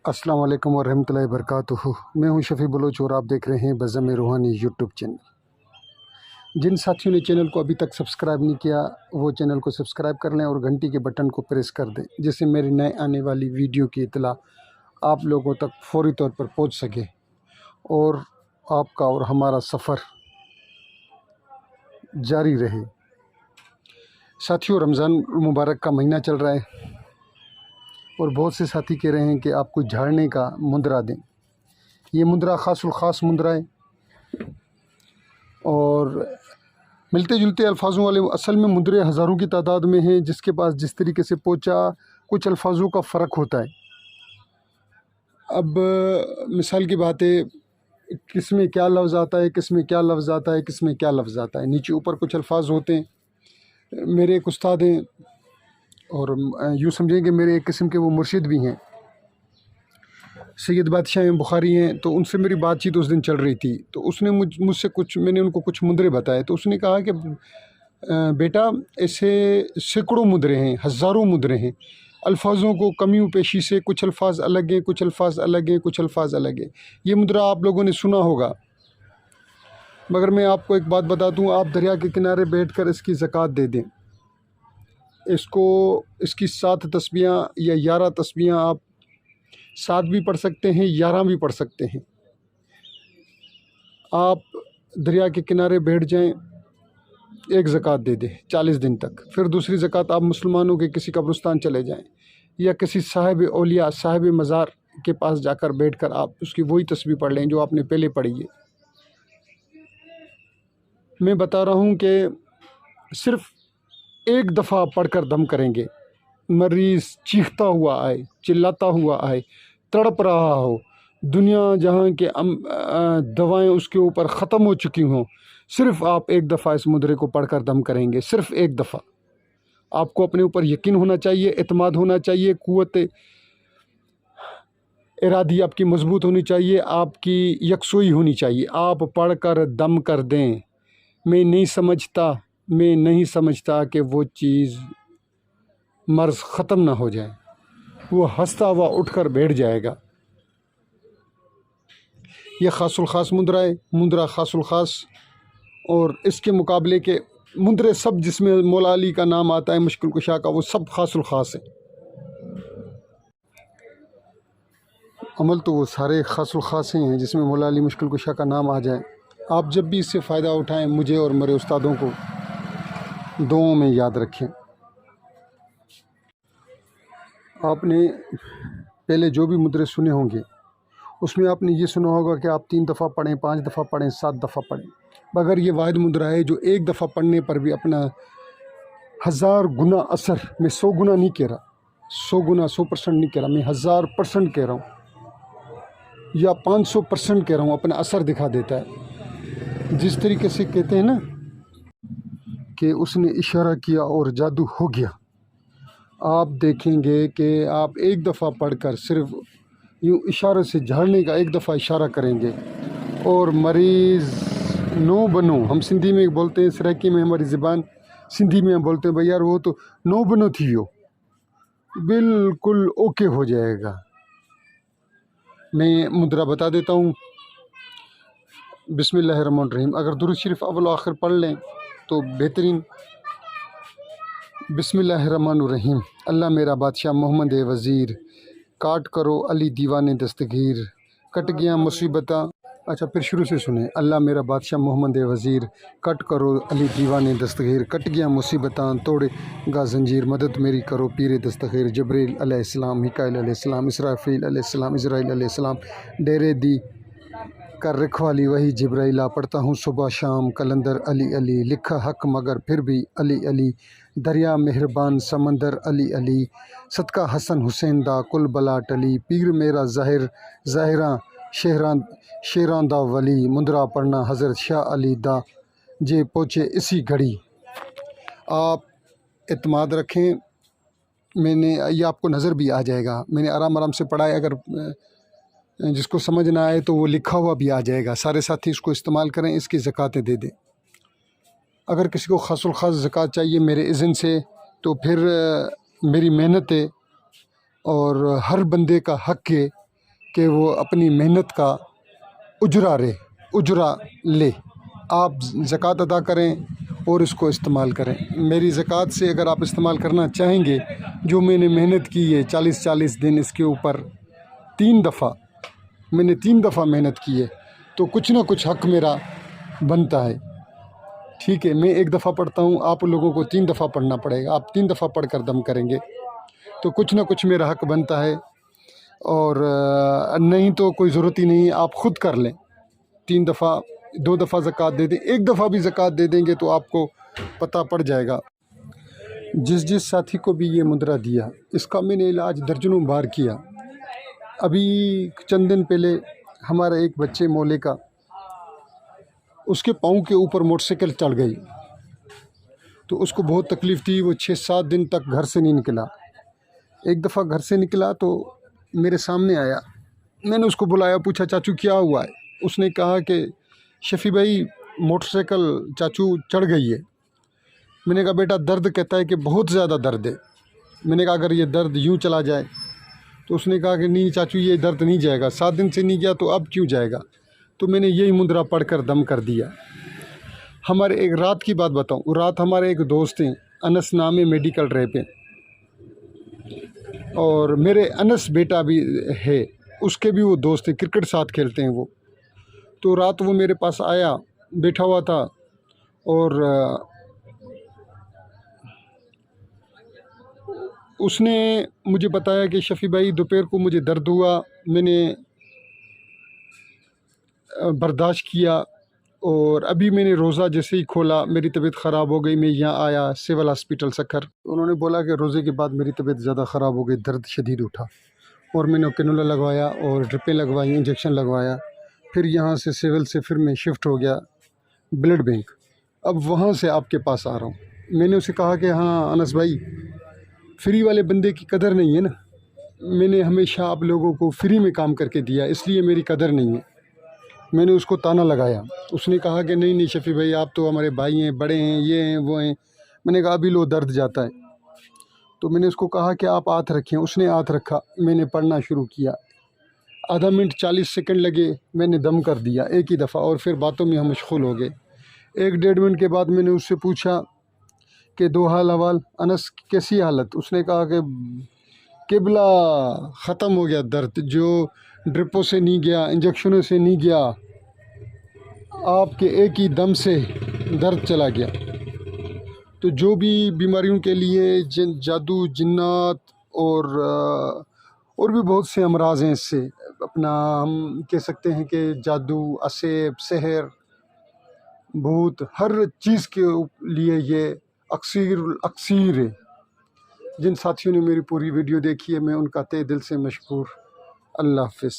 السلام علیکم ورحمۃ اللہ وبرکاتہ۔ میں ہوں شفیع بلوچ اور آپ دیکھ رہے ہیں بزم روحانی یوٹیوب چینل۔ جن ساتھیوں نے چینل کو ابھی تک سبسکرائب نہیں کیا وہ چینل کو سبسکرائب کر لیں اور گھنٹی کے بٹن کو پریس کر دیں، جس سے میری نئے آنے والی ویڈیو کی اطلاع آپ لوگوں تک فوری طور پر پہنچ سکے اور آپ کا اور ہمارا سفر جاری رہے۔ ساتھیوں، رمضان مبارک کا مہینہ چل رہا ہے اور بہت سے ساتھی کہہ رہے ہیں کہ آپ کو جھاڑنے کا مندرہ دیں۔ یہ مندرہ خاص الخاص مندرہ ہے اور ملتے جلتے الفاظوں والے اصل میں مندرے ہزاروں کی تعداد میں ہیں، جس کے پاس جس طریقے سے پہنچا کچھ الفاظوں کا فرق ہوتا ہے۔ اب مثال کی بات ہے، کس میں کیا لفظ آتا ہے، کس میں کیا لفظ آتا ہے، کس میں کیا لفظ آتا ہے۔ نیچے اوپر کچھ الفاظ ہوتے ہیں۔ میرے ایک استاد ہیں اور یوں سمجھیں کہ میرے ایک قسم کے وہ مرشد بھی ہیں، سید بادشاہ بخاری ہیں، تو ان سے میری بات چیت اس دن چل رہی تھی، تو اس نے مجھ سے میں نے ان کو کچھ مندرے بتائے، تو اس نے کہا کہ بیٹا ایسے سینکڑوں مندرے ہیں، ہزاروں مندرے ہیں، الفاظوں کو کمی و پیشی سے کچھ الفاظ الگ ہیں، کچھ الفاظ الگ ہیں، کچھ الفاظ الگ ہیں۔ یہ مندرہ آپ لوگوں نے سنا ہوگا، مگر میں آپ کو ایک بات بتا دوں، آپ دریا کے کنارے بیٹھ کر اس کی زکوٰۃ دے دیں۔ اس کی 7 تسبیحاں یا 11 تسبیحاں آپ 7 بھی پڑھ سکتے ہیں، 11 بھی پڑھ سکتے ہیں۔ آپ دریا کے کنارے بیٹھ جائیں، ایک زکوٰۃ دے دیں 40 دن تک، پھر دوسری زکوٰۃ آپ مسلمانوں کے کسی قبرستان چلے جائیں یا کسی صاحب اولیاء، صاحب مزار کے پاس جا کر بیٹھ کر آپ اس کی وہی تسبیح پڑھ لیں جو آپ نے پہلے پڑھی ہے۔ میں بتا رہا ہوں کہ صرف ایک دفعہ پڑھ کر دم کریں گے، مریض چیختا ہوا آئے، چلاتا ہوا آئے، تڑپ رہا ہو، دنیا جہاں کے دوائیں اس کے اوپر ختم ہو چکی ہوں، صرف آپ ایک دفعہ اس مدرے کو پڑھ کر دم کریں گے، صرف ایک دفعہ۔ آپ کو اپنے اوپر یقین ہونا چاہیے، اعتماد ہونا چاہیے، قوت ارادی آپ کی مضبوط ہونی چاہیے، آپ کی یکسوئی ہونی چاہیے۔ آپ پڑھ کر دم کر دیں۔ میں نہیں سمجھتا کہ وہ چیز مرض ختم نہ ہو جائے، وہ ہنستا ہوا اٹھ کر بیٹھ جائے گا۔ یہ خاص الخاص مندرہ خاص الخاص، اور اس کے مقابلے کے مندرے سب جس میں مولا علی کا نام آتا ہے مشکل کشا کا، وہ سب خاص الخاص ہیں۔ عمل تو وہ سارے خاص الخاص ہیں جس میں مولا علی مشکل کشا کا نام آ جائے۔ آپ جب بھی اس سے فائدہ اٹھائیں، مجھے اور میرے استادوں کو دعاؤں میں یاد رکھیں۔ آپ نے پہلے جو بھی مدرے سنے ہوں گے اس میں آپ نے یہ سنا ہوگا کہ آپ 3 دفعہ پڑھیں، 5 دفعہ پڑھیں، 7 دفعہ پڑھیں، مگر یہ واحد مدرہ ہے جو ایک دفعہ پڑھنے پر بھی اپنا 1000 گنا اثر، میں 100 گنا نہیں کہہ رہا، 100 گنا 100% نہیں کہہ رہا، میں 1000% کہہ رہا ہوں یا 500% کہہ رہا ہوں، اپنا اثر دکھا دیتا ہے۔ جس طریقے سے کہتے ہیں نا کہ اس نے اشارہ کیا اور جادو ہو گیا، آپ دیکھیں گے کہ آپ ایک دفعہ پڑھ کر صرف یوں اشارے سے جھاڑنے کا ایک دفعہ اشارہ کریں گے اور مریض نو بنو، ہم سندھی میں بولتے ہیں، سرائکی میں ہماری زبان سندھی میں ہم بولتے ہیں، بھائی یار وہ تو نو بنو تھی، ہو بالکل اوکے ہو جائے گا۔ میں مدرہ بتا دیتا ہوں، بسم اللہ الرحمن الرحیم۔ اگر درود شریف اول و آخر پڑھ لیں تو بہترین۔ بسم اللہ الرحمن الرحیم۔ اللہ میرا بادشاہ محمد وزیر، کاٹ کرو علی دیوان دستگیر، کٹ گیا مصیبتاں۔ اچھا پھر شروع سے سنیں۔ اللہ میرا بادشاہ محمد وزیر، کٹ کرو علی دیوان دستگیر، کٹ گیا مصیبتاں، توڑے گا زنجیر، مدد میری کرو پیر دستگیر۔ جبریل علیہ السلام، میکائیل علیہ السلام، اسرافیل علیہ السلام، اسرائیل علیہ السلام، ڈیرے دی کر رکھوالی وہی جبرائیلہ، پڑھتا ہوں صبح شام کلندر علی علی، لکھا حق مگر پھر بھی علی علی، دریا مہربان سمندر علی علی، صدقہ حسن حسین دا کل بلا ٹلی، پیر میرا ظاہراں شیراں دا ولی، مندرہ پڑھنا حضرت شاہ علی دا جے پہنچے اسی گھڑی۔ آپ اعتماد رکھیں، یہ آپ کو نظر بھی آ جائے گا، میں نے آرام سے پڑھا ہے، اگر جس کو سمجھ نہ آئے تو وہ لکھا ہوا بھی آ جائے گا۔ سارے ساتھی اس کو استعمال کریں، اس کی زکوٰۃیں دے دیں۔ اگر کسی کو خاص الخاص زکوٰۃ چاہیے میرے اذن سے تو پھر میری محنت ہے اور ہر بندے کا حق ہے کہ وہ اپنی محنت کا اجرا لے. آپ زکوٰۃ ادا کریں اور اس کو استعمال کریں. میری زکوٰۃ سے اگر آپ استعمال کرنا چاہیں گے، جو میں نے محنت کی ہے 40 دن اس کے اوپر 3 دفعہ میں نے 3 دفعہ محنت کی ہے، تو کچھ نہ کچھ حق میرا بنتا ہے. ٹھیک ہے، میں 1 دفعہ پڑھتا ہوں، آپ لوگوں کو 3 دفعہ پڑھنا پڑے گا. آپ 3 دفعہ پڑھ کر دم کریں گے تو کچھ نہ کچھ میرا حق بنتا ہے. اور نہیں تو کوئی ضرورت ہی نہیں، آپ خود کر لیں. 3 دفعہ 2 دفعہ زکوٰۃ دے دیں، 1 دفعہ بھی زکوٰۃ دے دیں گے تو آپ کو پتہ پڑ جائے گا. جس ساتھی کو بھی یہ مدرا دیا، اس کا میں نے علاج درجنوں بار کیا. ابھی چند دن پہلے ہمارا ایک بچے مولے کا، اس کے پاؤں کے اوپر موٹر سائیکل چڑھ گئی، تو اس کو بہت تکلیف تھی. وہ 6-7 دن تک گھر سے نہیں نکلا. ایک دفعہ گھر سے نکلا تو میرے سامنے آیا. میں نے اس کو بلایا، پوچھا چاچو کیا ہوا ہے؟ اس نے کہا کہ شفیع بھائی موٹر سائیکل چاچو چڑھ گئی ہے. میں نے کہا بیٹا درد؟ کہتا ہے کہ بہت زیادہ درد ہے. میں نے کہا اگر یہ درد یوں چلا جائے؟ تو اس نے کہا کہ نہیں چاچو یہ درد نہیں جائے گا، 7 دن سے نہیں گیا تو اب کیوں جائے گا؟ تو میں نے یہی مدرا پڑھ کر دم کر دیا. ہمارے ایک رات کی بات بتاؤں، رات ہمارے ایک دوست ہیں، انس نام ہے، میڈیکل ریپ ہے، اور میرے انس بیٹا بھی ہے، اس کے بھی وہ دوست ہیں، کرکٹ ساتھ کھیلتے ہیں وہ. تو رات وہ میرے پاس آیا، بیٹھا ہوا تھا، اور اس نے مجھے بتایا کہ شفیع بھائی دوپہر کو مجھے درد ہوا، میں نے برداشت کیا، اور ابھی میں نے روزہ جیسے ہی کھولا میری طبیعت خراب ہو گئی. میں یہاں آیا سول ہاسپٹل سکھر. انہوں نے بولا کہ روزے کے بعد میری طبیعت زیادہ خراب ہو گئی، درد شدید اٹھا، اور میں نے کینولا لگوایا اور ڈرپیں لگوائی، انجیکشن لگوایا. پھر یہاں سے سول سے پھر میں شفٹ ہو گیا بلڈ بینک. اب وہاں سے آپ کے پاس آ رہا ہوں. میں نے اسے کہا کہ ہاں انس بھائی، فری والے بندے کی قدر نہیں ہے نا. میں نے ہمیشہ آپ لوگوں کو فری میں کام کر کے دیا، اس لیے میری قدر نہیں ہے. میں نے اس کو تانا لگایا. اس نے کہا کہ نہیں شفیع بھائی آپ تو ہمارے بھائی ہیں، بڑے ہیں، یہ ہیں وہ ہیں. میں نے کہا ابھی لو درد جاتا ہے. تو میں نے اس کو کہا کہ آپ ہاتھ رکھیں. اس نے ہاتھ رکھا، میں نے پڑھنا شروع کیا. آدھا منٹ 40 سیکنڈ لگے، میں نے دم کر دیا ایک ہی دفعہ، اور پھر باتوں میں ہم مشغول ہو گئے. 1-1.5 منٹ کے بعد میں نے اس سے پوچھا کہ 2 حال احوال، انس کیسی حالت؟ اس نے کہا کہ قبلہ ختم ہو گیا درد، جو ڈرپوں سے نہیں گیا، انجیکشنوں سے نہیں گیا، آپ کے ایک ہی دم سے درد چلا گیا. تو جو بھی بیماریوں کے لیے جادو، جنات اور بھی بہت سے امراض ہیں، اس سے اپنا ہم کہہ سکتے ہیں کہ جادو، اسیب، سحر، بھوت، ہر چیز کے لیے یہ اکسیر ہے. جن ساتھیوں نے میری پوری ویڈیو دیکھی ہے، میں ان کا تہ دل سے مشکور. اللہ حافظ.